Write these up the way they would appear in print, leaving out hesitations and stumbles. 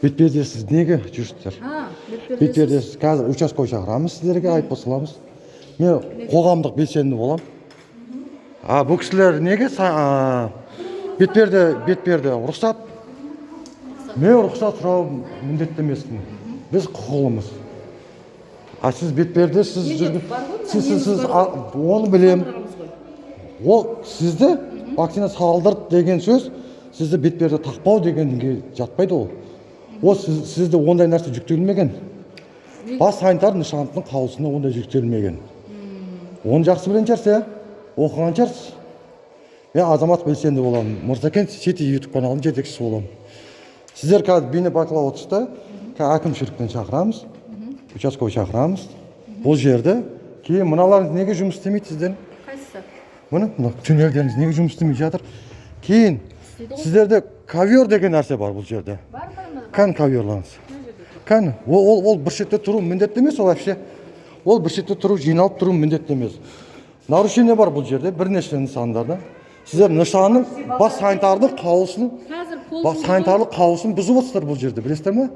Бетперде сіз неге жүрсіздер? Бетперде сіз қазір участковый шақырамыз, сіздерге айыппұл саламыз. Мен қоғамдық белсенді болам. Бұл кісілер неге бетперде рұқсат? Мен рұқсат сұрау міндетті емеспін. Біз құқылымыз. Сіз бетперде сіз жүрген. Сіз оны білем. Ол сізді вакцина салдырды деген сөз, сізді бетперде тақпау дегенге жатпайды ол. Ол сізді ондай нәрсе жүктелмеген. Бас санитар нышанының қаулысына ондай жүктелмеген. Оны жақсы білген шығарсыз, оқыған шығарсыз. Мен азамат белсенді боламын. Мырзакен сети YouTube каналының жетекшісі боламын. Сіздер қазір бейнебақылау отырыста әкімшіліктен шақырамыз, участковый шақырамыз. Бұл жерде кейін мыналарыңыз неге жұмыс істемейді сіздер? Қайсысы? Мына түнелдеріңіз неге жұмыс істемей жатыр? Кейін сіздерде ковер деген нәрсе бар бұл жерде. Қан коверлаңыз. Қан, ол бір шетте тұру міндетті емес, ол вообще. Ол бір шетте тұру, жиналып тұру міндетті емес. Нарушение бар бұл жерде, бірнеше нысандарда. Сіздер нышанның бас санитарлық қаулысын бұзып отырсыздар бұл жерде, білесіздер ме?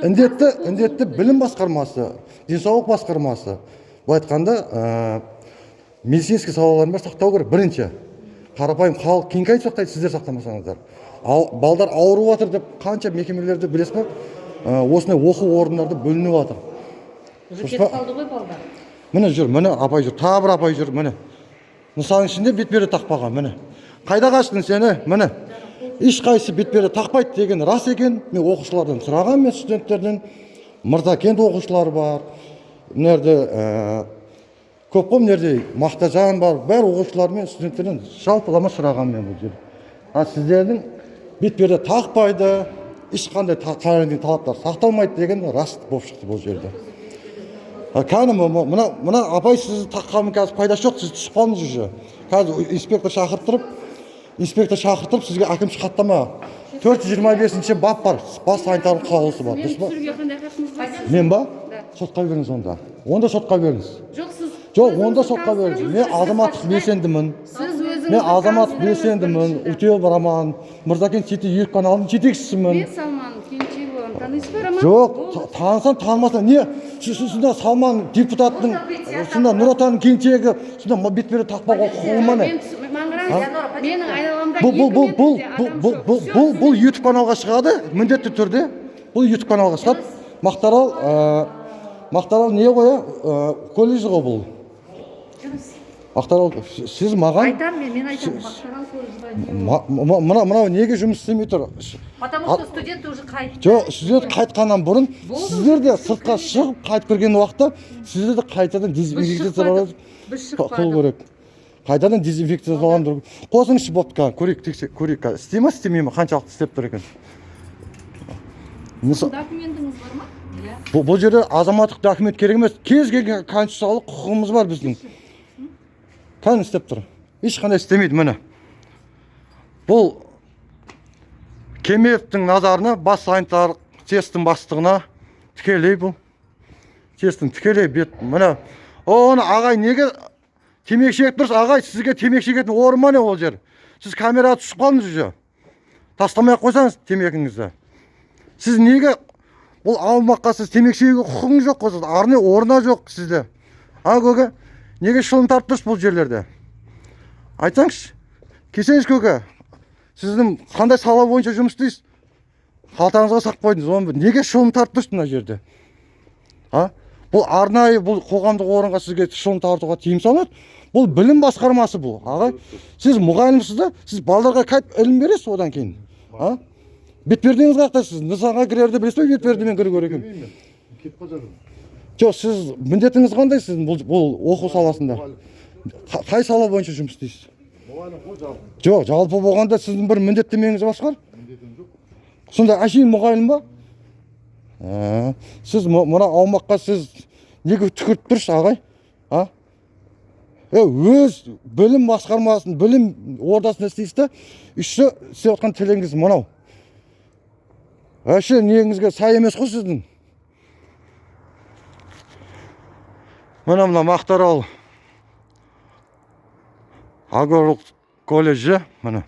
Індетті білім басқармасы, денсаулық басқармасы. Бұл айтқанда, медицинский салаларын бар сақтау керек. Бірінші, қарапайым халық кеңкай сақтайды, сіздер сақтамасаңыздар. Балдар ауырып жатыр деп қанша мекемелерді білесіз бе? Осындай оқу орындарды бөлініп жатыр. Кетіп қалды ғой балдар. Міне жүр, міне апай жүр, тағы бір апай жүр, міне. Нысанның ішінде бетперде тақпаған, міне. Қайда қаштың сені, міне. Ешқайсы бетперде тақпайды деген рас екен. Мен оқушылардан сұраған, мен студенттерден. Мырзакент оқушылары бар. Мынерде көп қой, мынерде Мақтажан бар. Бәрі оқушылар мен студенттерден жалпылама сұраған мен бұл жерде. Сіздердің бетперде тақпайды, ешқандай карантин талаптар сақталмайды деген рас болып шықты бұл жерде. Кәдімгі мына апай сізді таққанның қазір пайдасы жоқ, сіз түсіп қалдыңыз уже. Қазір инспектор шақыртырып сізге әкімшілік хаттама 425-ші бап бар, бас санитарлық қаулысы бар. Мен ба? Сотқа беріңіз онда. Онда сотқа беріңіз. Жоқ, онда сотқа беріңіз. Мен азаматтық белсендімін. Мен азаматтық белсендімін. Утел Роман, Мырзакен сети YouTube каналының жетекшісімін. Мен Салман Кенчееваны танисыз ба, Роман? Жоқ, танысам, танымасам. Не? Сонда Салман депутаттың, сонда Нұр Отанның Кенчегі, сонда бетперде тақпауға құқығы ма не? Менің айналамда Бұл YouTube каналға шығады, міндетті түрде. Бұл YouTube каналға шығады. Мақтарал не қоя? Колледжі ғой бұл. Мақтарал, сіз маған... Айтам мен айтам, Мақтарал колледжі. Мынау неге жұмыс істемей тұр? Потому что студент уже қайтты. Жоқ, студент қайтқаннан бұрын, сіздер де сыртқа шығып, қайтып кірген уақытта, сіздер де қайтадан дезинфекцияландыру керек. Қайтадан дезинфекцияландыру. Қосыңызшы бопты, көрейік. Істей ме, істемей ме, қаншалықты істеп тұр екен. Документіңіз бар ма? Бұл жерде азаматтық документ керек емес. Кез келген конституциялық құқығымыз бар біздің. Қан істеп тұр. Ешқандай істемейді, міне. Бұл Кемеевтің назарына, бас санитарлық тесттің бастығына тікелей бұл. Тесттің тікелей бет, міне. Оны ағай неге темекі шегіп тұрсыз? Ағай, сізге темекі шегетін орын ма не ол жер? Сіз камераға түсіп қалдыңыз уже. Тастамай қойсаңыз темекіңізді. Сіз неге бұл аумаққа сіз темекі шегуге құқығыңыз жоқ қой? Арнайы орны жоқ сізде. Көке, неге шылым тартып тұрсыз бұл жерлерде? Айтсаңызшы. Кесеңіз көке. Сіздің қандай сала бойынша жұмыс істейсіз? Қалтаңызға сақтап қойдыңыз. Неге шылым тартып тұрсыз мына жерде? Бұл арнайы, бұл қоғамдық орынға сізге шылым тартуға тыйым салынады. Бұл білім басқармасы бұл. Ағай, сіз мұғалімсіз да, сіз балаларға қайтып ілім бересіз одан кейін. Бетпердеңіз қақта сіз нысанға кірерді білесіз бе, бетпердемен кіру керек екен. Жоқ, сіз міндетіңіз қандай сіздің бұл оқу саласында? Қай сала бойынша жұмыс істейсіз? Жоқ, жалпы болғанда сіздің бір міндеттемеңіз бар шығар? Сонда әшейін мұғалім ба? Сіз мына аумаққа сіз неге түкіріп тұрсыз, ағай? Өз білім басқармасын, білім ордасында істейсіз да, үші істеп отқан тілеңіз мынау. Әше негізге сай емес қой сіздің. Мына Мақтарал аграрлық колледжі, міне.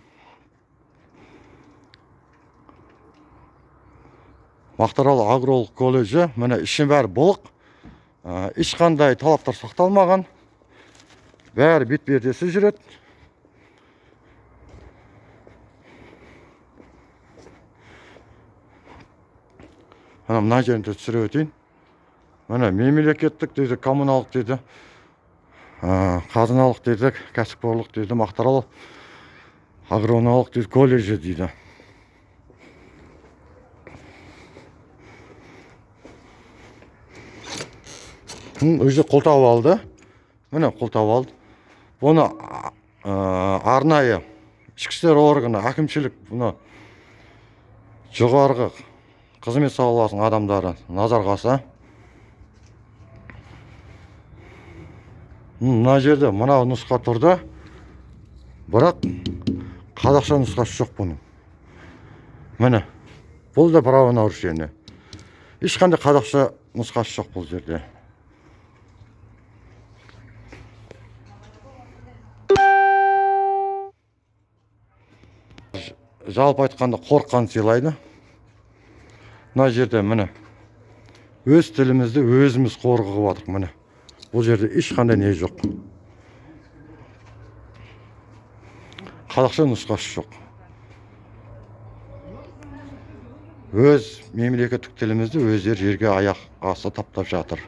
Мақтаарал агролық колледжі, міне ішін бәрі бұлық. Ешқандай талаптар сақталмаған. Бәрі бет-пердесі жүреді. Мына жерінде түсіре өтейін. Міне мемлекеттік дейді, коммуналық дейді, қазыналық дейді, кәсіпкерлік дейді, Мақтаарал агрономиялық дейді, колледжі дейді. Өзі қолтау алды. Міне қолтау алды. Бұны арнайы ішкі істер органы, әкімшілік, бұны жоғарғы қызмет саласының адамдары назарға алса. Мына жерде мынау нұсқа тұрды. Бірақ қазақша нұсқасы жоқ бұның. Міне, бұл да правонарушение. Ешқандай қазақша нұсқасы жоқ бұл жерде. Жалпы айтқанда қорыққан сыйлайды. Мына жерде міне өз тілімізді өзіміз қорғап жатырмыз міне. Бұл жерде ешқандай не жоқ. Қазақша нұсқасы жоқ. Өз мемлекеттік тілімізді өздері жерге аяқ астында таптап жатыр.